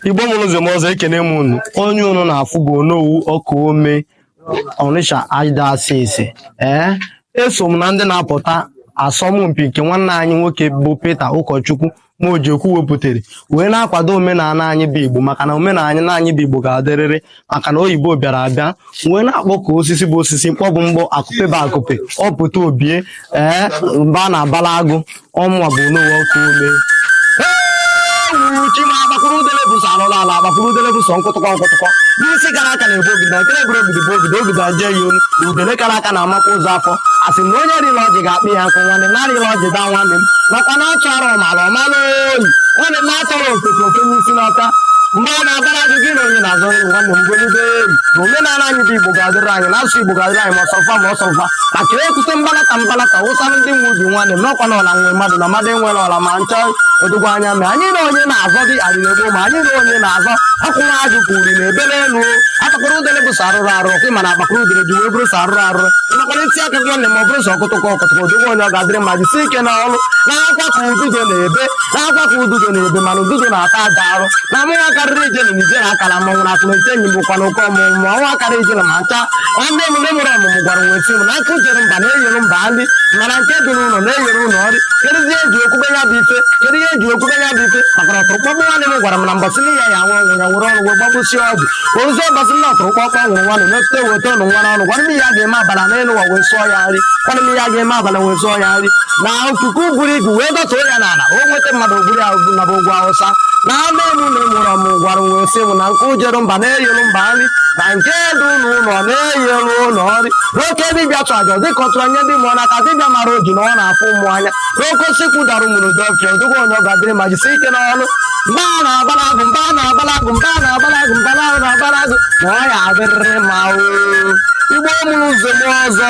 Igbo mụrụ ụzọ m ọzọ ekene m unu onye unu na-afụ bụ Onowu Ọkaome Ọnịsha Adasịsị eso m na ndị na-apụta asọmpi nke nwanne anyị nwoke bụ Peter ụkọchukwu Mojekwu wepụtara wee na-akwado omenala anyị bụ Igbo maka na omenala anyị bụ Igbo ga-adịrịrị maka na oyibo bịara abịa wee na-akpọ ka osisi bụ osisi mkpọ bụ mgbọ akụpe bụ akụpe ọpụta obie mba na-abala agụ ọmụwa bụ Onowu Ọkaome chima agbakwuru udele bụ arụla ala agbakwuru udele bụ sọ nkụtụkọ n'isi gara aka na-ebu ogide nke na-eburu ogide bụ ogide aje ya olu udele kara aka na-amakwa ụzọ afọ asị na onye rịla ọjị ga-akpị ya nkụ nwanne narịla ọjị daa nwanne m makwa na ọchụ arụ ọmala ọmalụ oyi nwanne m na-atọrọ ofeke ofe n'isi n'ọka mgbe a na-abara gị gị na onye na-azọ nwanne m golide eri na omenala anyị bụ Igbo ga-adịrị anyị na asụ Igbo ga-adịrị anyị ma ọsọrọfa maka ekwute mbalaka ụsara ndị nwe ubi nwanne m n'ọkwa na ọla nwe mmadụ na mmadụ enwere ọla ma nchọ odogwu anya mee anyị na onye na-azọ dị arịrịgbo ma anyị na onye na-azọ akwụnwa ajụ ka uri na ebele elu akpakọrọ udele bụsọ arụrụ arụ ọkụ ma na akpakọrọ udele ji wee bụrụ sọ arụrụ nakwana ntị aka gị nwanne ma ọ bụrụ sọ ọkụtụkọ odogwu onye ọ ga-adịrị mma jisi ike na ọrụ na-akwa ka ududo na-ebe mana ududo na-ata aja arụ na amụnwa karịrị ijele na ijele akara mmanwụ na akụna eche enyi bụkwa na oke ọmụmụ ọnwa akara ijele ma ncha nwanne m mụrụ ọmụmụ gwara nwesi m na aka ujere mba na-eyere mba nri mana nke dị n'ụlọ na-eyere ụlọ ọrị kedu ihe eji okwube ya bụ ife maka na ọtụrụkpọkpọ nwanne m gwara m na mbọsị n'ihe ya nwa ọnwụ ya were ọrụ wee gbagbusi ọjị ozi ọbọsị na ọtụrụkpọkpọ nwụrụ nwanne metụta eweta ụnụ nwa n'ọnụ gwara m ihe a ga-eme abala n'elu ụwa wee sụọ ya nri gwara m ihe a ga-eme abala wee sụọ ya nri na nkuku buru ibu wee dọtụo ya n'ala o nweta mmadụ oburu ya na bụ ugwu Awụsa na ama elu na emụrụ ọmụ gwara m wee sị m na nke ujeru mba na-eyelu mba nri na nke dị ụlọ na-eyelu ụlọ nri n'oke dibịa chụ aja dịka ọtụrụ anya ndị mmụọ n'aka dibịa mara oji na ọ na-afụ ụmụ anya n'oke osikwu dara ụmụrụ dọfịa odogwu onye ọ ga-adịrị ma jisi ike n'ọnụ mba na-abalagụ mba na-abalagụ na ọ ya adịrịrị ma Igbo mụrụ ụzọ m ọzọ